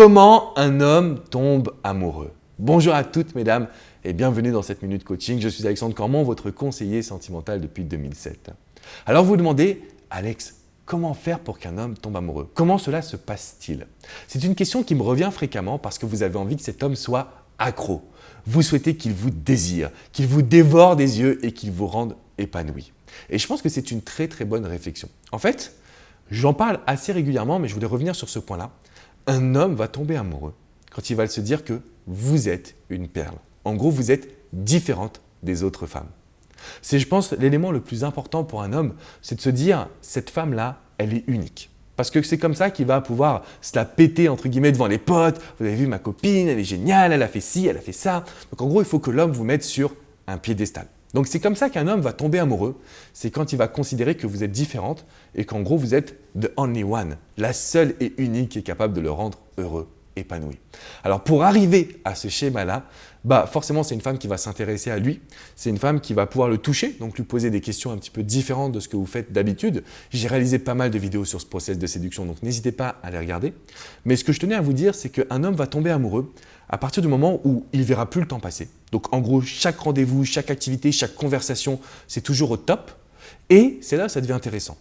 Comment un homme tombe amoureux? Bonjour à toutes mesdames et bienvenue dans cette Minute Coaching. Je suis Alexandre Cormon, votre conseiller sentimental depuis 2007. Alors vous vous demandez, Alex, comment faire pour qu'un homme tombe amoureux? Comment cela se passe-t-il? C'est une question qui me revient fréquemment parce que vous avez envie que cet homme soit accro. Vous souhaitez qu'il vous désire, qu'il vous dévore des yeux et qu'il vous rende épanoui. Et je pense que c'est une très bonne réflexion. En fait, j'en parle assez régulièrement, mais je voulais revenir sur ce point-là. Un homme va tomber amoureux quand il va se dire que vous êtes une perle. En gros, vous êtes différente des autres femmes. C'est, je pense, l'élément le plus important pour un homme, c'est de se dire, cette femme-là, elle est unique. Parce que c'est comme ça qu'il va pouvoir se la péter, entre guillemets, devant les potes. Vous avez vu ma copine, elle est géniale, elle a fait ci, elle a fait ça. Donc en gros, il faut que l'homme vous mette sur un piédestal. Donc c'est comme ça qu'un homme va tomber amoureux, c'est quand il va considérer que vous êtes différente et qu'en gros vous êtes the only one, la seule et unique qui est capable de le rendre heureux, épanoui. Alors pour arriver à ce schéma-là, forcément c'est une femme qui va s'intéresser à lui, c'est une femme qui va pouvoir le toucher, donc lui poser des questions un petit peu différentes de ce que vous faites d'habitude. J'ai réalisé pas mal de vidéos sur ce process de séduction, donc n'hésitez pas à les regarder. Mais ce que je tenais à vous dire, c'est qu'un homme va tomber amoureux à partir du moment où il ne verra plus le temps passer. Donc en gros, chaque rendez-vous, chaque activité, chaque conversation, c'est toujours au top. Et c'est là où ça devient intéressant.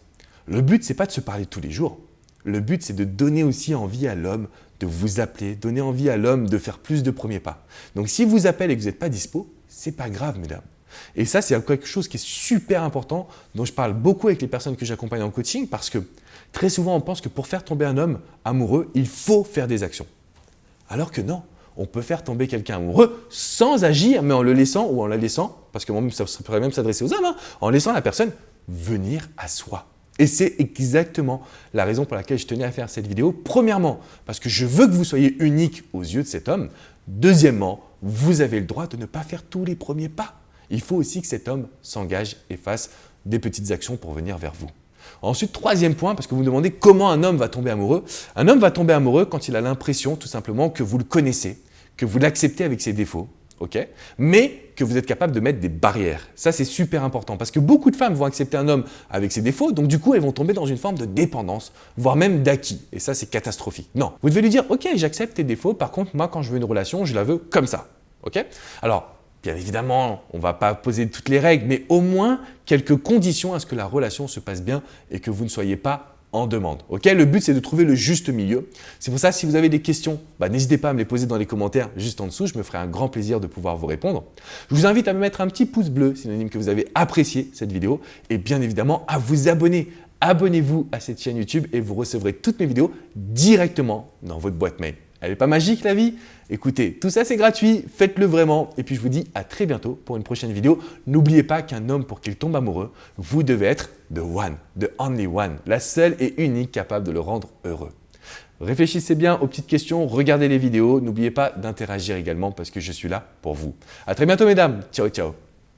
Le but, ce n'est pas de se parler tous les jours. Le but, c'est de donner aussi envie à l'homme de vous appeler, donner envie à l'homme de faire plus de premiers pas. Donc si vous appelle et que vous n'êtes pas dispo, ce n'est pas grave, mesdames. Et ça, c'est quelque chose qui est super important, dont je parle beaucoup avec les personnes que j'accompagne en coaching, parce que très souvent, on pense que pour faire tomber un homme amoureux, il faut faire des actions. Alors que non. On peut faire tomber quelqu'un amoureux sans agir, mais en le laissant ou en la laissant, parce que ça pourrait même s'adresser aux hommes, en laissant la personne venir à soi. Et c'est exactement la raison pour laquelle je tenais à faire cette vidéo. Premièrement, parce que je veux que vous soyez unique aux yeux de cet homme. Deuxièmement, vous avez le droit de ne pas faire tous les premiers pas. Il faut aussi que cet homme s'engage et fasse des petites actions pour venir vers vous. Ensuite, troisième point, parce que vous me demandez comment un homme va tomber amoureux. Un homme va tomber amoureux quand il a l'impression tout simplement que vous le connaissez, que vous l'acceptez avec ses défauts, mais que vous êtes capable de mettre des barrières. Ça, c'est super important parce que beaucoup de femmes vont accepter un homme avec ses défauts, donc du coup, elles vont tomber dans une forme de dépendance, voire même d'acquis. Et ça, c'est catastrophique. Non, vous devez lui dire, ok, j'accepte tes défauts, par contre, moi, quand je veux une relation, je la veux comme ça. Alors, bien évidemment, on ne va pas poser toutes les règles, mais au moins quelques conditions à ce que la relation se passe bien et que vous ne soyez pas en demande. Le but, c'est de trouver le juste milieu. C'est pour ça, si vous avez des questions, n'hésitez pas à me les poser dans les commentaires juste en dessous. Je me ferai un grand plaisir de pouvoir vous répondre. Je vous invite à me mettre un petit pouce bleu, synonyme que vous avez apprécié cette vidéo, et bien évidemment à vous abonner. Abonnez-vous à cette chaîne YouTube et vous recevrez toutes mes vidéos directement dans votre boîte mail. Elle n'est pas magique la vie? Écoutez, tout ça c'est gratuit, faites-le vraiment et puis je vous dis à très bientôt pour une prochaine vidéo. N'oubliez pas qu'un homme pour qu'il tombe amoureux, vous devez être the one, the only one, la seule et unique capable de le rendre heureux. Réfléchissez bien aux petites questions, regardez les vidéos, n'oubliez pas d'interagir également parce que je suis là pour vous. À très bientôt mesdames, ciao ciao.